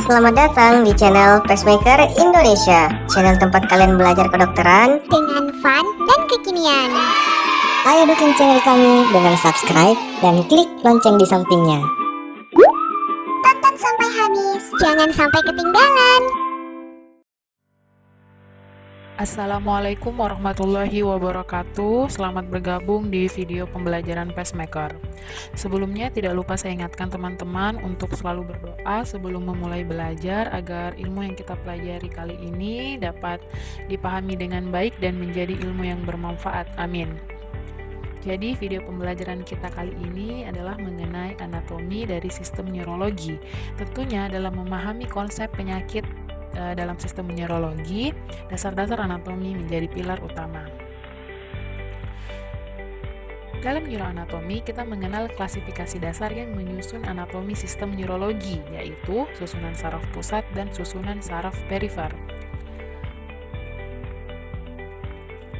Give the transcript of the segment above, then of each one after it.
Selamat datang di channel Pacemaker Indonesia, channel tempat kalian belajar kedokteran dengan fun dan kekinian. Ayo dukung channel kami dengan subscribe dan klik lonceng di sampingnya. Tonton sampai habis, jangan sampai ketinggalan. Assalamualaikum warahmatullahi wabarakatuh. Selamat bergabung di video pembelajaran Pacemaker. Sebelumnya tidak lupa saya ingatkan teman-teman untuk selalu berdoa sebelum memulai belajar agar ilmu yang kita pelajari kali ini dapat dipahami dengan baik dan menjadi ilmu yang bermanfaat. Amin. Jadi video pembelajaran kita kali ini adalah mengenai anatomi dari sistem neurologi. Tentunya dalam memahami konsep penyakit dalam sistem neurologi, dasar-dasar anatomi menjadi pilar utama. Dalam neuroanatomi, kita mengenal klasifikasi dasar yang menyusun anatomi sistem neurologi, yaitu susunan saraf pusat dan susunan saraf perifer.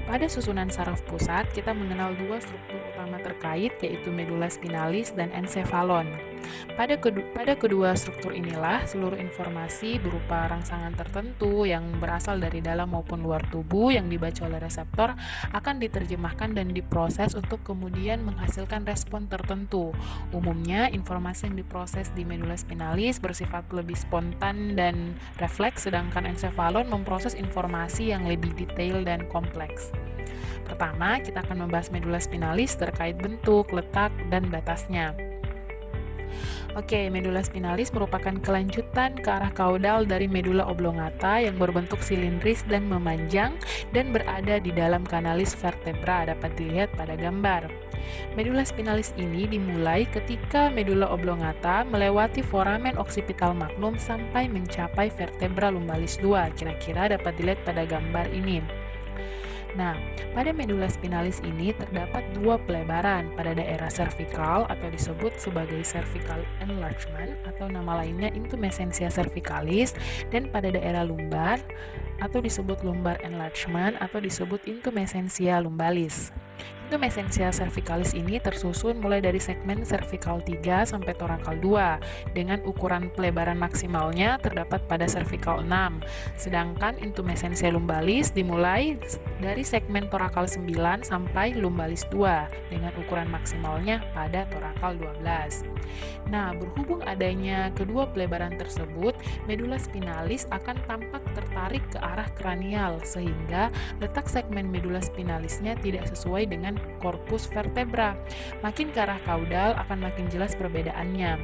Pada susunan saraf pusat, kita mengenal dua struktur utama terkait, yaitu medula spinalis dan ensefalon. Pada kedua struktur inilah, seluruh informasi berupa rangsangan tertentu yang berasal dari dalam maupun luar tubuh yang dibaca oleh reseptor akan diterjemahkan dan diproses untuk kemudian menghasilkan respon tertentu. Umumnya, informasi yang diproses di medula spinalis bersifat lebih spontan dan refleks, sedangkan ensefalon memproses informasi yang lebih detail dan kompleks. Pertama, kita akan membahas medula spinalis terkait bentuk, letak, dan batasnya. Oke, medula spinalis merupakan kelanjutan ke arah kaudal dari medula oblongata yang berbentuk silindris dan memanjang dan berada di dalam kanalis vertebra, dapat dilihat pada gambar. Medula spinalis ini dimulai ketika medula oblongata melewati foramen occipital magnum sampai mencapai vertebra lumbalis 2, kira-kira dapat dilihat pada gambar ini. Nah, pada medula spinalis ini terdapat dua pelebaran pada daerah cervical atau disebut sebagai cervical enlargement atau nama lainnya intumescentia cervicalis, dan pada daerah lumbar atau disebut lumbar enlargement atau disebut intumescentia lumbalis. Intumescentia cervicalis ini tersusun mulai dari segmen cervical 3 sampai thoracal 2 dengan ukuran pelebaran maksimalnya terdapat pada cervical 6, sedangkan intumescentia lumbalis dimulai dari segmen thoracal 9 sampai lumbalis 2 dengan ukuran maksimalnya pada thoracal 12. Nah, berhubung adanya kedua pelebaran tersebut, medula spinalis akan tampak tertarik ke arah kranial sehingga letak segmen medula spinalisnya tidak sesuai dengan korpus vertebra. Makin ke arah kaudal akan makin jelas perbedaannya,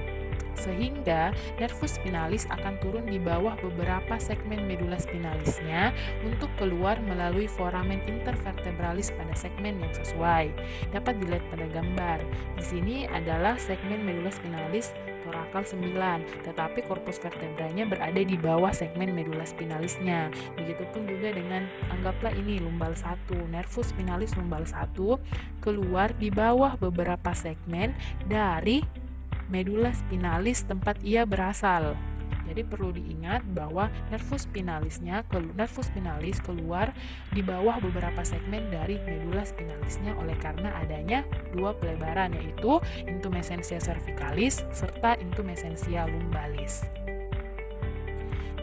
sehingga nervus spinalis akan turun di bawah beberapa segmen medula spinalisnya untuk keluar melalui foramen intervertebralis pada segmen yang sesuai. Dapat dilihat pada gambar. Di sini adalah segmen medula spinalis thoracal 9, tetapi korpus vertebranya berada di bawah segmen medula spinalisnya. Begitupun juga dengan, anggaplah ini lumbal 1, nervus spinalis lumbal 1 keluar di bawah beberapa segmen dari medula spinalis tempat ia berasal. Jadi perlu diingat bahwa nervus spinalis keluar di bawah beberapa segmen dari medula spinalisnya oleh karena adanya dua pelebaran, yaitu intumescentia cervicalis serta intumescentia lumbalis.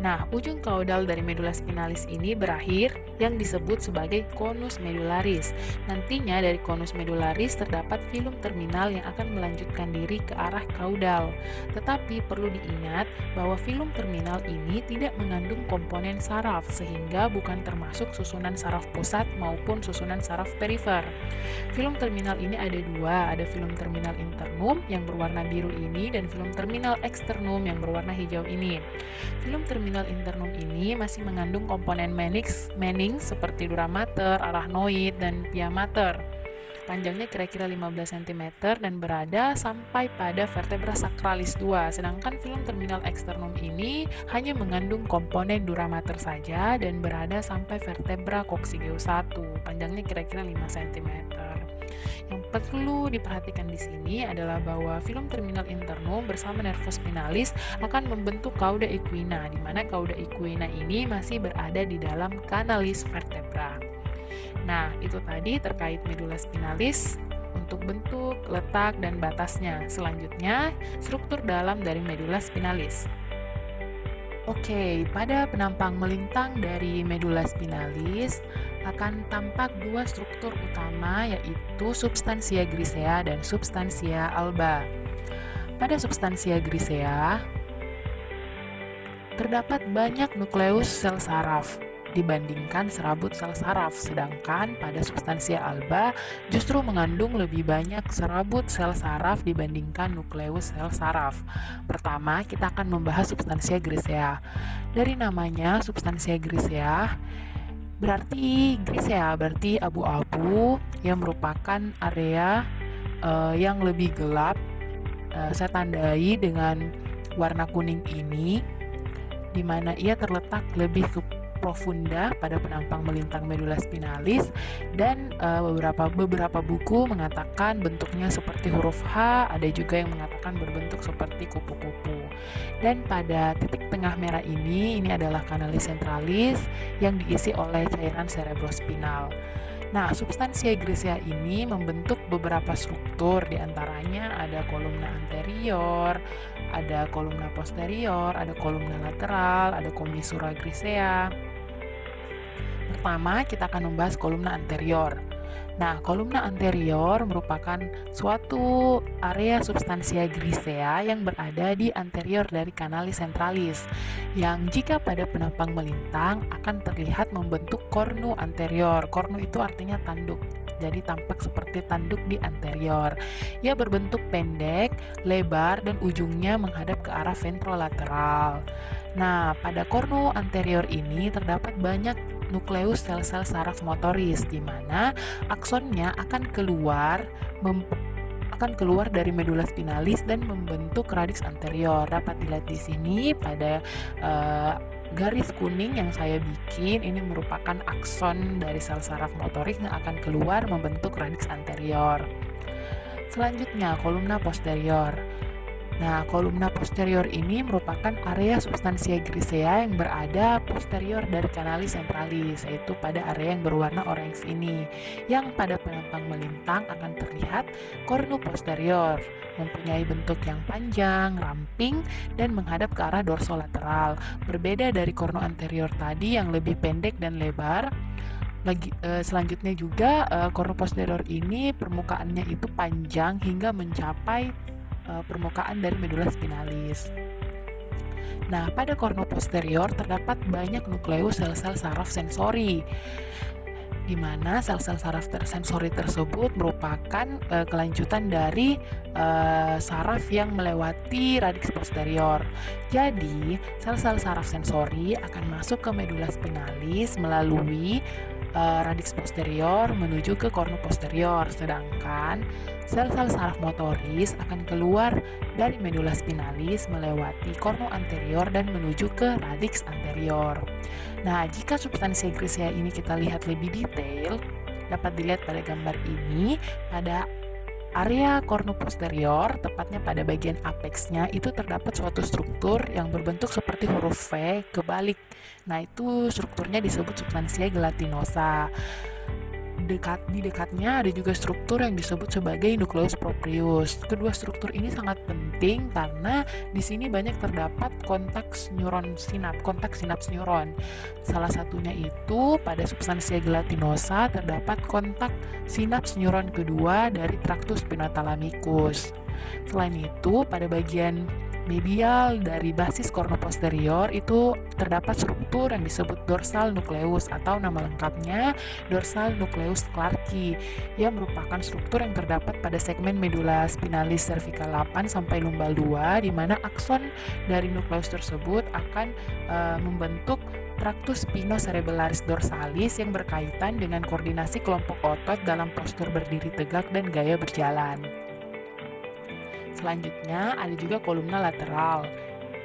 Nah, ujung kaudal dari medula spinalis ini berakhir yang disebut sebagai conus medularis. Nantinya dari conus medularis terdapat filum terminal yang akan melanjutkan diri ke arah kaudal. Tetapi perlu diingat bahwa filum terminal ini tidak mengandung komponen saraf sehingga bukan termasuk susunan saraf pusat maupun susunan saraf perifer. Filum terminal ini ada dua, ada filum terminal internum yang berwarna biru ini dan filum terminal externum yang berwarna hijau ini. Filum terminal internum ini masih mengandung komponen meninx seperti dura mater, arachnoid, dan pia mater. Panjangnya kira-kira 15 cm dan berada sampai pada vertebra sacralis 2, sedangkan filum terminal externum ini hanya mengandung komponen dura mater saja dan berada sampai vertebra coccygeus 1, panjangnya kira-kira 5 cm. Yang perlu diperhatikan di sini adalah bahwa filum terminal internum bersama nervus spinalis akan membentuk cauda equina, di mana cauda equina ini masih berada di dalam kanalis vertebra. Nah, itu tadi terkait medula spinalis untuk bentuk, letak, dan batasnya. Selanjutnya, struktur dalam dari medula spinalis. Oke, pada penampang melintang dari medula spinalis akan tampak dua struktur utama, yaitu substansia grisea dan substansia alba. Pada substansia grisea terdapat banyak nukleus sel saraf dibandingkan serabut sel saraf, sedangkan pada substansia alba justru mengandung lebih banyak serabut sel saraf dibandingkan nukleus sel saraf. Pertama, kita akan membahas substansia grisea. Dari namanya, substansia grisea berarti abu-abu, yang merupakan area yang lebih gelap. Saya tandai dengan warna kuning ini, di mana ia terletak lebih ke profunda pada penampang melintang medula spinalis, dan beberapa buku mengatakan bentuknya seperti huruf H, ada juga yang mengatakan berbentuk seperti kupu-kupu. Dan pada titik tengah merah ini adalah kanalis centralis yang diisi oleh cairan cerebrospinal. Nah, substansia grisea ini membentuk beberapa struktur, diantaranya ada kolumna anterior, ada kolumna posterior, ada kolumna lateral, ada commissura grisea. Pertama, kita akan membahas kolumna anterior. Nah, kolumna anterior merupakan suatu area substansia grisea yang berada di anterior dari kanalis centralis, yang jika pada penampang melintang akan terlihat membentuk kornu anterior. Kornu itu artinya tanduk, jadi tampak seperti tanduk di anterior. Ia berbentuk pendek, lebar, dan ujungnya menghadap ke arah ventrolateral. Nah, pada kornu anterior ini terdapat banyak nukleus sel-sel saraf motoris, di mana aksonnya akan keluar dari medula spinalis dan membentuk radix anterior. Dapat dilihat di sini pada garis kuning yang saya bikin, ini merupakan akson dari sel saraf motoris yang akan keluar membentuk radix anterior. Selanjutnya, kolumna posterior. Nah, kolumna posterior ini merupakan area substansia grisea yang berada posterior dari kanalis centralis, yaitu pada area yang berwarna orange ini, yang pada penampang melintang akan terlihat kornu posterior, mempunyai bentuk yang panjang, ramping, dan menghadap ke arah dorsolateral. Berbeda dari kornu anterior tadi yang lebih pendek dan lebar. Selanjutnya juga kornu posterior ini permukaannya itu panjang hingga mencapai permukaan dari medula spinalis. Nah, pada kornu posterior terdapat banyak nukleus sel-sel saraf sensori, di mana sel-sel saraf sensori tersebut merupakan kelanjutan dari saraf yang melewati radix posterior. Jadi, sel-sel saraf sensori akan masuk ke medula spinalis melalui radix posterior menuju ke kornu posterior, sedangkan sel-sel saraf motoris akan keluar dari medula spinalis melewati kornu anterior dan menuju ke radix anterior. Nah, jika substansia grisea ini kita lihat lebih detail, dapat dilihat pada gambar ini, pada area kornu posterior, tepatnya pada bagian apexnya, itu terdapat suatu struktur yang berbentuk seperti huruf V kebalik. Nah, itu strukturnya disebut substansia gelatinosa. Di dekatnya ada juga struktur yang disebut sebagai nukleus proprius. Kedua struktur ini sangat penting karena di sini banyak terdapat kontak sinaps neuron. Salah satunya itu pada substansia gelatinosa terdapat kontak sinaps neuron kedua dari traktus spinothalamicus. Selain itu, pada bagian medial dari basis kornu posterior itu terdapat struktur yang disebut dorsal nucleus, atau nama lengkapnya dorsal nucleus Clarke, yang merupakan struktur yang terdapat pada segmen medula spinalis cervical 8 sampai lumbal 2, di mana akson dari nukleus tersebut akan membentuk traktus spinocerebellaris dorsalis yang berkaitan dengan koordinasi kelompok otot dalam postur berdiri tegak dan gaya berjalan. Selanjutnya ada juga kolumna lateral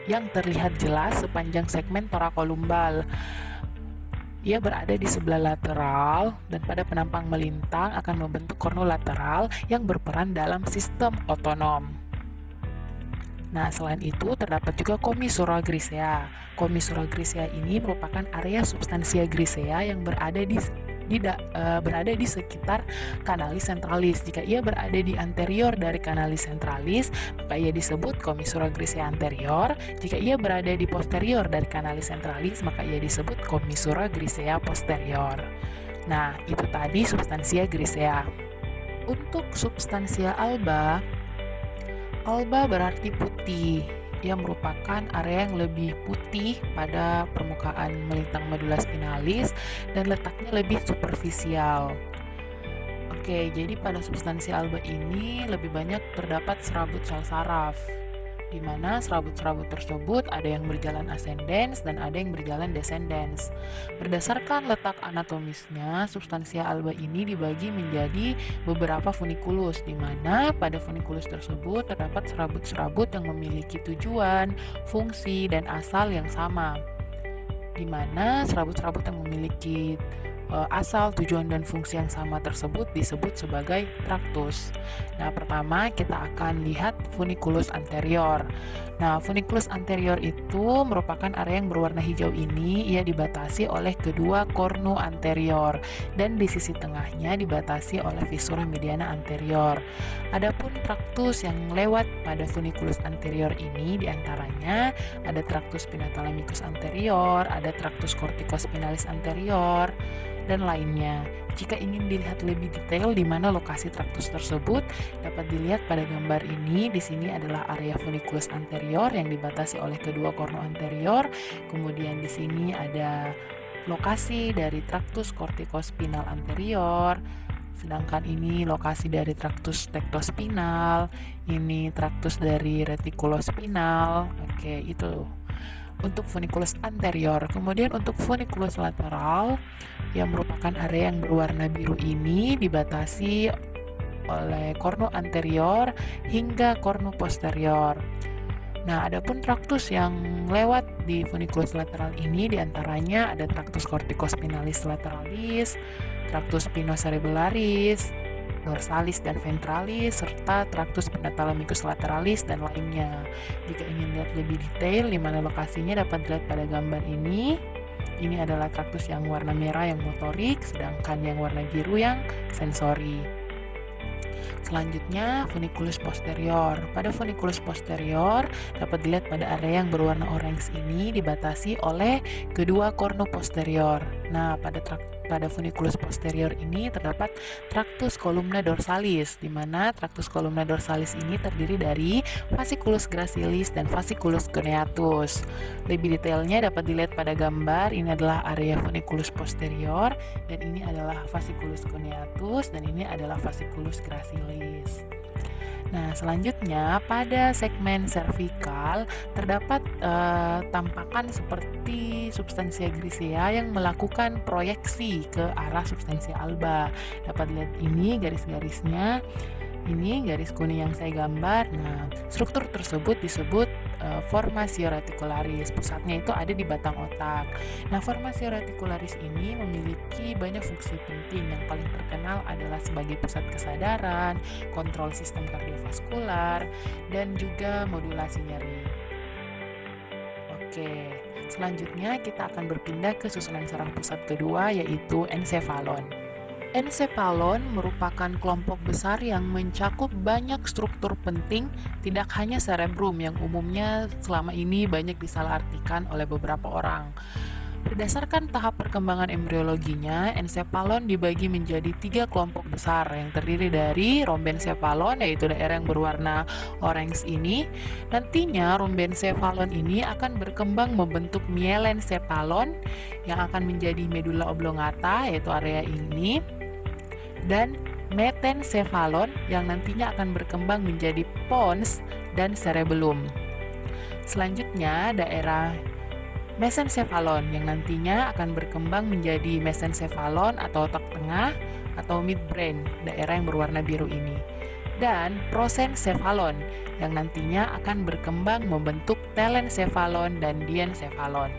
yang terlihat jelas sepanjang segmen torakolumbal. Ia berada di sebelah lateral dan pada penampang melintang akan membentuk kornu lateral yang berperan dalam sistem otonom. Nah, selain itu terdapat juga commissura grisea. Commissura grisea ini merupakan area substansia grisea yang berada di berada di sekitar kanalis centralis. Jika ia berada di anterior dari kanalis centralis, maka ia disebut commissura grisea anterior. Jika ia berada di posterior dari kanalis centralis, maka ia disebut commissura grisea posterior. Nah, itu tadi substansia grisea. Untuk substansia alba berarti putih. Ia merupakan area yang lebih putih pada permukaan melintang medula spinalis dan letaknya lebih superficial. Oke, jadi pada substansi alba ini lebih banyak terdapat serabut sel saraf, di mana serabut-serabut tersebut ada yang berjalan ascendens dan ada yang berjalan descendens. Berdasarkan letak anatomisnya, substansia alba ini dibagi menjadi beberapa funiculus, di mana pada funiculus tersebut terdapat serabut-serabut yang memiliki tujuan, fungsi, dan asal yang sama, di mana serabut-serabut yang memiliki asal, tujuan, dan fungsi yang sama tersebut disebut sebagai traktus. Nah, pertama kita akan lihat funiculus anterior. Nah, funiculus anterior itu merupakan area yang berwarna hijau ini. Ia dibatasi oleh kedua kornu anterior dan di sisi tengahnya dibatasi oleh visura mediana anterior. Adapun traktus yang lewat pada funiculus anterior ini diantaranya ada traktus pinathalamicus anterior, ada traktus corticospinalis anterior, dan lainnya. Jika ingin dilihat lebih detail di mana lokasi traktus tersebut, dapat dilihat pada gambar ini. Di sini adalah area funiculus anterior yang dibatasi oleh kedua kornu anterior. Kemudian di sini ada lokasi dari traktus corticospinal anterior. Sedangkan ini lokasi dari traktus tectospinal, ini traktus dari reticulospinal. Oke, itu untuk funiculus anterior. Kemudian untuk funiculus lateral yang merupakan area yang berwarna biru ini dibatasi oleh kornu anterior hingga kornu posterior. Nah, adapun traktus yang lewat di funiculus lateral ini diantaranya ada traktus corticospinalis lateralis, traktus spinocerebellaris, dorsalis dan ventralis, serta traktus pinathalamicus lateralis dan lainnya. Jika ingin lihat lebih detail di mana lokasinya dapat dilihat pada gambar ini. Ini adalah traktus yang warna merah yang motorik, sedangkan yang warna biru yang sensori. Selanjutnya, funiculus posterior. Pada funiculus posterior dapat dilihat pada area yang berwarna orange ini dibatasi oleh kedua kornu posterior. Nah, pada funiculus posterior ini terdapat traktus columna dorsalis, di mana traktus columna dorsalis ini terdiri dari fasciculus gracilis dan fasciculus cuneatus. Lebih detailnya dapat dilihat pada gambar. Ini adalah area funiculus posterior, dan ini adalah fasciculus cuneatus, dan ini adalah fasciculus gracilis. Nah, selanjutnya pada segmen cervical terdapat tampakan seperti substansia grisea yang melakukan proyeksi ke arah substansia alba. Dapat lihat ini garis-garisnya. Ini garis kuning yang saya gambar. Nah, struktur tersebut disebut formatio reticularis. Pusatnya itu ada di batang otak. Nah, formatio reticularis ini memiliki banyak fungsi penting. Yang paling terkenal adalah sebagai pusat kesadaran, kontrol sistem kardiovaskular, dan juga modulasi nyeri. Oke, selanjutnya kita akan berpindah ke susunan saraf pusat kedua, yaitu ensefalon. Ensefalon merupakan kelompok besar yang mencakup banyak struktur penting, tidak hanya cerebrum yang umumnya selama ini banyak disalahartikan oleh beberapa orang. Berdasarkan tahap perkembangan embriologinya, ensefalon dibagi menjadi 3 kelompok besar yang terdiri dari rhombencephalon, yaitu daerah yang berwarna orange ini. Nantinya rhombencephalon ini akan berkembang membentuk mielencephalon yang akan menjadi medulla oblongata, yaitu area ini, dan metencephalon yang nantinya akan berkembang menjadi pons dan cerebellum. Selanjutnya daerah mesencephalon yang nantinya akan berkembang menjadi mesencephalon atau otak tengah atau midbrain, daerah yang berwarna biru ini. Dan prosencephalon yang nantinya akan berkembang membentuk telencephalon dan diencephalon.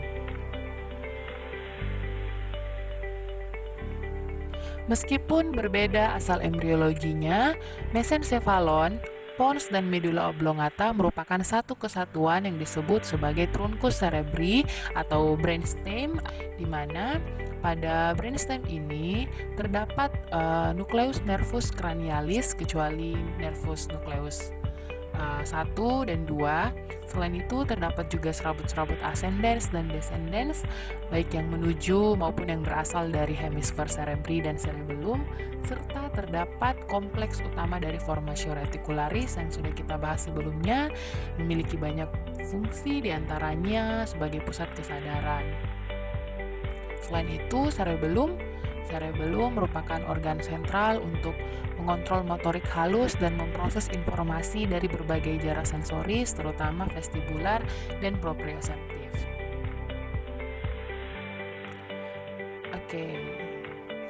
Meskipun berbeda asal embriologinya, mesencephalon pons dan medula oblongata merupakan satu kesatuan yang disebut sebagai truncus cerebri atau brainstem, di mana pada brainstem ini terdapat nucleus nervus cranialis kecuali nervus nucleus 1 dan 2. Selain itu terdapat juga serabut-serabut ascendens dan descendens, baik yang menuju maupun yang berasal dari hemisfer cerebri dan cerebellum, serta terdapat kompleks utama dari formatio reticularis yang sudah kita bahas sebelumnya, memiliki banyak fungsi diantaranya sebagai pusat kesadaran. Selain itu, cerebellum merupakan organ sentral untuk mengontrol motorik halus dan memproses informasi dari berbagai jarak sensoris, terutama vestibular dan proprioseptif. Oke,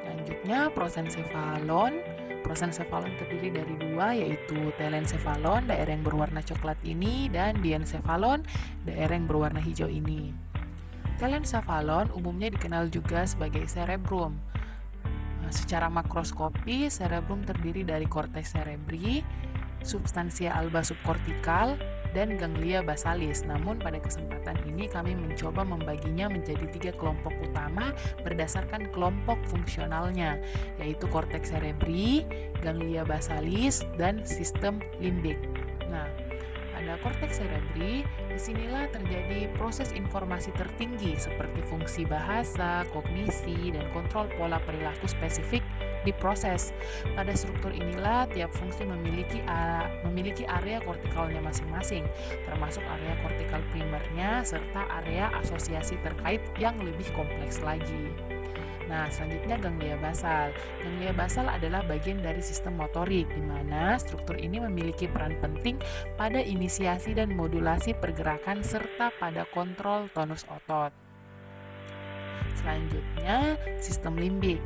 selanjutnya prosencephalon. Prosencephalon terdiri dari dua, yaitu telencephalon, daerah yang berwarna coklat ini, dan diencephalon, daerah yang berwarna hijau ini. Telencephalon umumnya dikenal juga sebagai cerebrum. Secara makroskopi, cerebrum terdiri dari cortex cerebri, substansia alba subkortikal, dan ganglia basalis. Namun pada kesempatan ini kami mencoba membaginya menjadi 3 kelompok utama berdasarkan kelompok fungsionalnya, yaitu cortex cerebri, ganglia basalis, dan sistem limbik. Nah, pada korteks cerebri, disinilah terjadi proses informasi tertinggi seperti fungsi bahasa, kognisi, dan kontrol pola perilaku spesifik diproses. Pada struktur inilah tiap fungsi memiliki area kortikalnya masing-masing, termasuk area kortikal primernya serta area asosiasi terkait yang lebih kompleks lagi. Nah, selanjutnya ganglia basal. Ganglia basal adalah bagian dari sistem motorik, di mana struktur ini memiliki peran penting pada inisiasi dan modulasi pergerakan serta pada kontrol tonus otot. Selanjutnya, sistem limbik.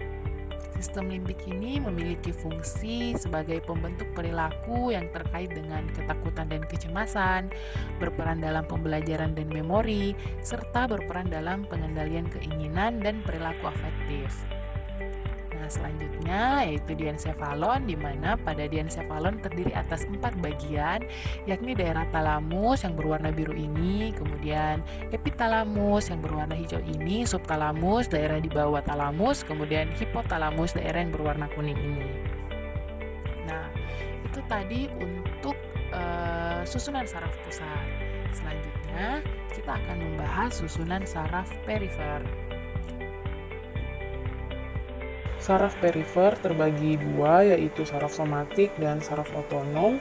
Sistem limbik ini memiliki fungsi sebagai pembentuk perilaku yang terkait dengan ketakutan dan kecemasan, berperan dalam pembelajaran dan memori, serta berperan dalam pengendalian keinginan dan perilaku afektif. Nah, selanjutnya yaitu diencephalon, di mana pada diencephalon terdiri atas 4 bagian, yakni daerah talamus yang berwarna biru ini, kemudian epitalamus yang berwarna hijau ini, subtalamus daerah di bawah talamus, kemudian hipotalamus daerah yang berwarna kuning ini. Nah, itu tadi untuk susunan saraf pusat. Selanjutnya kita akan membahas susunan saraf perifer. Saraf perifer terbagi dua, yaitu saraf somatik dan saraf otonom.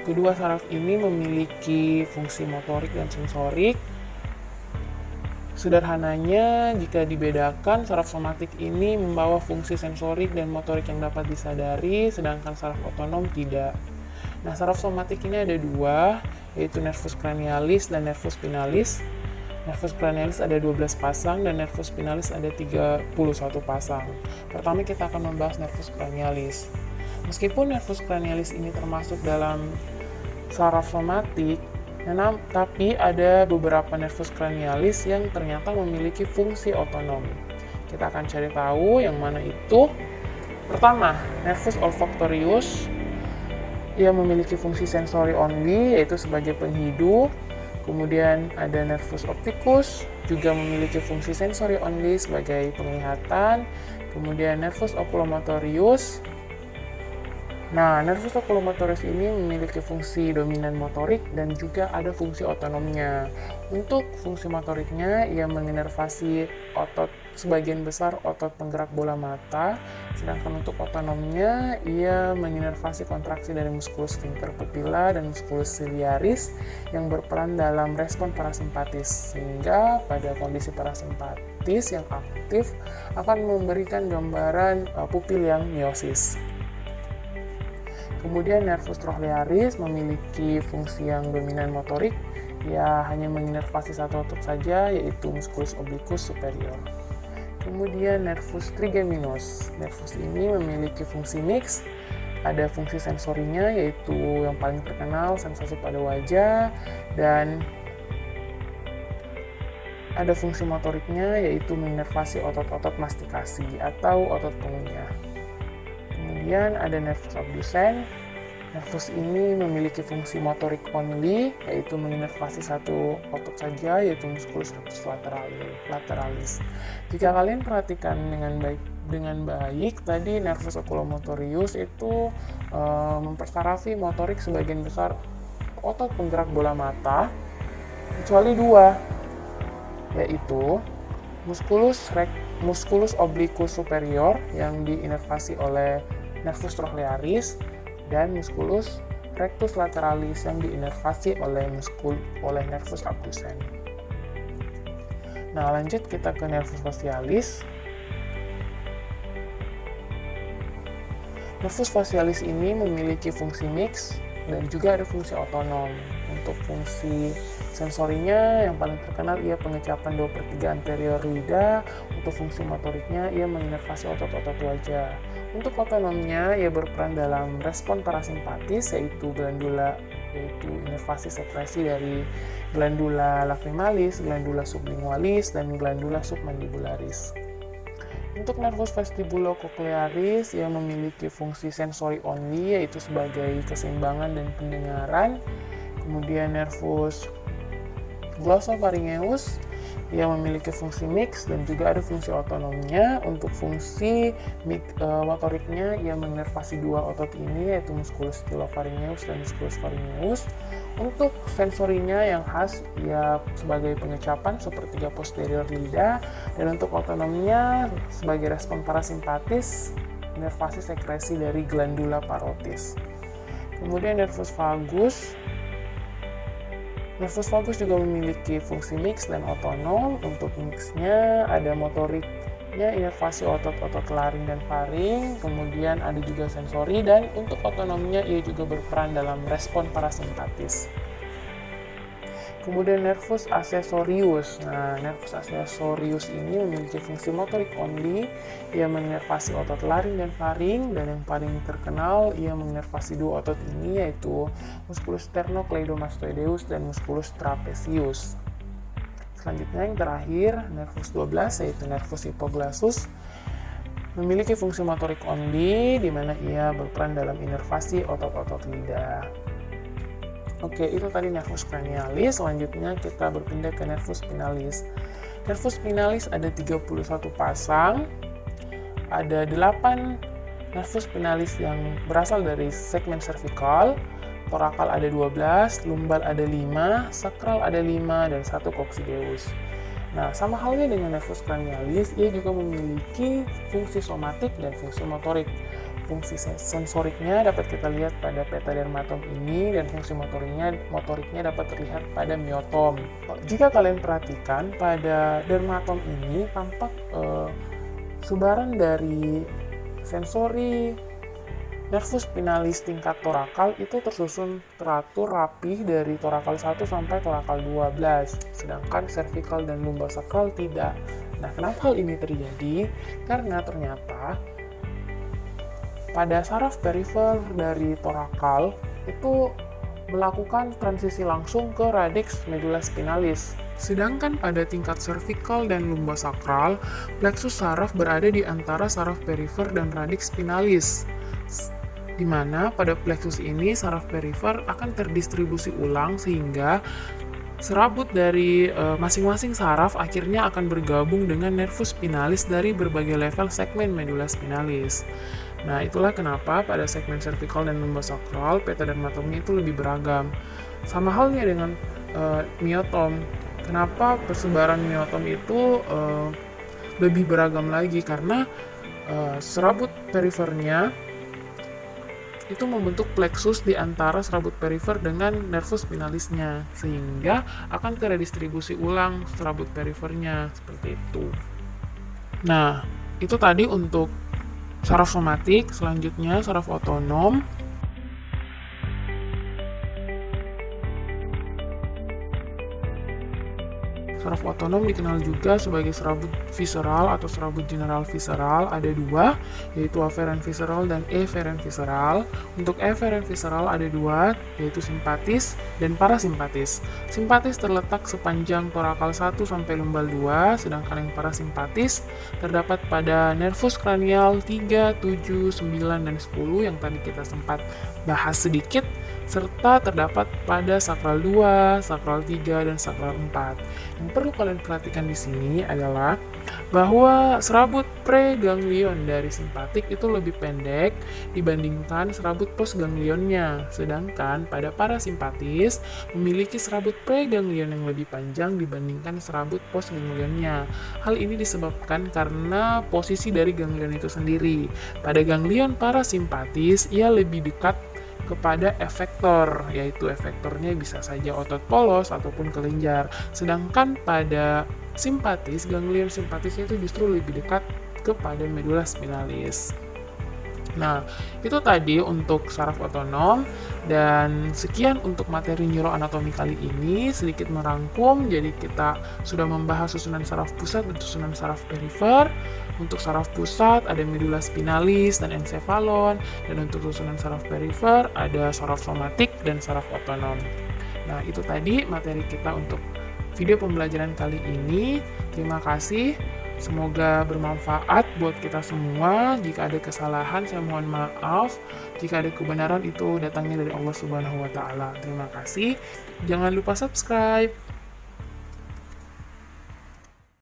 Kedua saraf ini memiliki fungsi motorik dan sensorik. Sederhananya, jika dibedakan, saraf somatik ini membawa fungsi sensorik dan motorik yang dapat disadari, sedangkan saraf otonom tidak. Nah, saraf somatik ini ada dua, yaitu nervus cranialis dan nervus spinalis. Nervus cranialis ada 12 pasang dan nervus spinalis ada 31 pasang. Pertama kita akan membahas nervus cranialis. Meskipun nervus cranialis ini termasuk dalam saraf somatik, tapi ada beberapa nervus cranialis yang ternyata memiliki fungsi otonom. Kita akan cari tahu yang mana itu. Pertama, nervus olfactorius. Ia memiliki fungsi sensory only, yaitu sebagai penghidup. Kemudian ada nervus opticus, juga memiliki fungsi sensory only sebagai penglihatan. Kemudian nervus oculomotorius. Nah, nervus oculomotorius ini memiliki fungsi dominan motorik dan juga ada fungsi otonomnya. Untuk fungsi motoriknya, ia menginervasi otot, sebagian besar otot penggerak bola mata, sedangkan untuk otonomnya, ia menginervasi kontraksi dari muskulus sphincter pupilla dan muskulus ciliaris yang berperan dalam respon parasimpatis, sehingga pada kondisi parasimpatis yang aktif akan memberikan gambaran pupil yang miosis. Kemudian nervus trochlearis memiliki fungsi yang dominan motorik, ia hanya menginervasi satu otot saja, yaitu musculus obliquus superior. Kemudian nervus trigeminus. Nervus ini memiliki fungsi mix, ada fungsi sensorinya yaitu yang paling terkenal sensasi pada wajah, dan ada fungsi motoriknya yaitu menginervasi otot-otot mastikasi atau otot pengunyah. Kemudian ada nervus abducens. Nervus ini memiliki fungsi motorik only, yaitu menginervasi satu otot saja, yaitu musculus rectus lateralis. Jika kalian perhatikan dengan baik, tadi nervus oculomotorius itu mempersarafi motorik sebagian besar otot penggerak bola mata, kecuali dua, yaitu musculus obliquus superior yang diinervasi oleh nervus trochlearis dan musculus rectus lateralis yang diinervasi oleh nervus abducens. Nah, lanjut kita ke nervus facialis. Nervus facialis ini memiliki fungsi mix dan juga ada fungsi otonom. Untuk fungsi sensorinya yang paling terkenal ia pengecapan 2/3 anterior lidah. Untuk fungsi motoriknya ia menginervasi otot-otot wajah. Untuk otonomnya ia berperan dalam respon parasimpatis yaitu inervasi sekresi dari glandula lacrimalis, glandula sublingualis, dan glandula submandibularis. Untuk nervus vestibulocochlearis ia memiliki fungsi sensori only yaitu sebagai keseimbangan dan pendengaran. Kemudian nervus glossopharyngeus ia memiliki fungsi mix dan juga ada fungsi otonomnya. Untuk fungsi motoriknya ia menginervasi dua otot ini yaitu musculus stylopharyngeus dan musculus pharyngeus. Untuk sensorinya yang khas ia sebagai pengecapan sepertiga posterior lidah, dan untuk otonomnya sebagai respon parasimpatis inervasi sekresi dari glandula parotis. Kemudian nervus vagus juga memiliki fungsi mix dan otonom. Untuk mixnya ada motoriknya inervasi otot-otot laring dan faring, kemudian ada juga sensori, dan untuk otonomnya ia juga berperan dalam respon parasimpatis. Kemudian nervus accessorius. Nah, nervus accessorius ini memiliki fungsi motorik only. Ia menginervasi otot laring dan faring, dan yang paling terkenal ia menginervasi dua otot ini yaitu musculus sternocleidomastoideus dan musculus trapezius. Selanjutnya yang terakhir, nervus 12 yaitu nervus hypoglossum memiliki fungsi motorik only di mana ia berperan dalam inervasi otot-otot lidah. Oke, itu tadi nervus cranialis. Selanjutnya kita berpindah ke nervus spinalis. Nervus spinalis ada 31 pasang. Ada 8 nervus spinalis yang berasal dari segmen cervical. Torakal ada 12, lumbal ada 5, sakral ada 5, dan 1 coccygeus. Nah, sama halnya dengan nervus cranialis, ia juga memiliki fungsi somatik dan fungsi motorik. Fungsi sensoriknya dapat kita lihat pada peta dermatom ini, dan fungsi motoriknya dapat terlihat pada miotom. Jika kalian perhatikan pada dermatom ini tampak sebaran dari sensori nervus spinalis tingkat torakal itu tersusun teratur rapih dari torakal 1 sampai torakal 12, sedangkan cervical dan lumbal sakral tidak. Nah, kenapa hal ini terjadi? Karena ternyata pada saraf perifer dari torakal itu melakukan transisi langsung ke radix medulla spinalis. Sedangkan pada tingkat cervical dan lumbosakral, plexus saraf berada di antara saraf perifer dan radix spinalis. Di mana pada plexus ini saraf perifer akan terdistribusi ulang sehingga serabut dari masing-masing saraf akhirnya akan bergabung dengan nervus spinalis dari berbagai level segmen medulla spinalis. Nah, itulah kenapa pada segmen cervical dan lumbosakral peta dermatomnya itu lebih beragam. Sama halnya dengan miotom. Kenapa persebaran miotom itu lebih beragam lagi? Karena serabut perifernya itu membentuk plexus di antara serabut perifer dengan nervus spinalisnya, sehingga akan terdistribusi ulang serabut perifernya seperti itu. Nah, itu tadi untuk saraf somatik. Selanjutnya saraf otonom. Saraf otonom dikenal juga sebagai serabut visceral atau serabut general visceral. Ada dua, yaitu afferent visceral dan efferent visceral. Untuk efferent visceral ada dua, yaitu simpatis dan parasimpatis. Simpatis terletak sepanjang torakal 1 sampai lumbal 2, sedangkan yang parasimpatis terdapat pada nervus kranial 3, 7, 9, dan 10 yang tadi kita sempat bahas sedikit, serta terdapat pada sakral 2, sakral 3, dan sakral 4. Yang perlu kalian perhatikan di sini adalah bahwa serabut preganglion dari simpatik itu lebih pendek dibandingkan serabut postganglionnya, sedangkan pada parasimpatis memiliki serabut preganglion yang lebih panjang dibandingkan serabut postganglionnya. Hal ini disebabkan karena posisi dari ganglion itu sendiri. Pada ganglion parasimpatis ia lebih dekat kepada efektor, yaitu efektornya bisa saja otot polos ataupun kelenjar. Sedangkan pada simpatis, ganglion simpatisnya itu justru lebih dekat kepada medula spinalis. Nah, itu tadi untuk saraf otonom, dan sekian untuk materi neuroanatomi kali ini. Sedikit merangkum, jadi kita sudah membahas susunan saraf pusat dan susunan saraf perifer. Untuk saraf pusat ada medula spinalis dan encephalon, dan untuk susunan saraf perifer ada saraf somatik dan saraf otonom. Nah, itu tadi materi kita untuk video pembelajaran kali ini. Terima kasih. Semoga bermanfaat buat kita semua. Jika ada kesalahan, saya mohon maaf. Jika ada kebenaran, itu datangnya dari Allah Subhanahu wa Ta'ala. Terima kasih. Jangan lupa subscribe.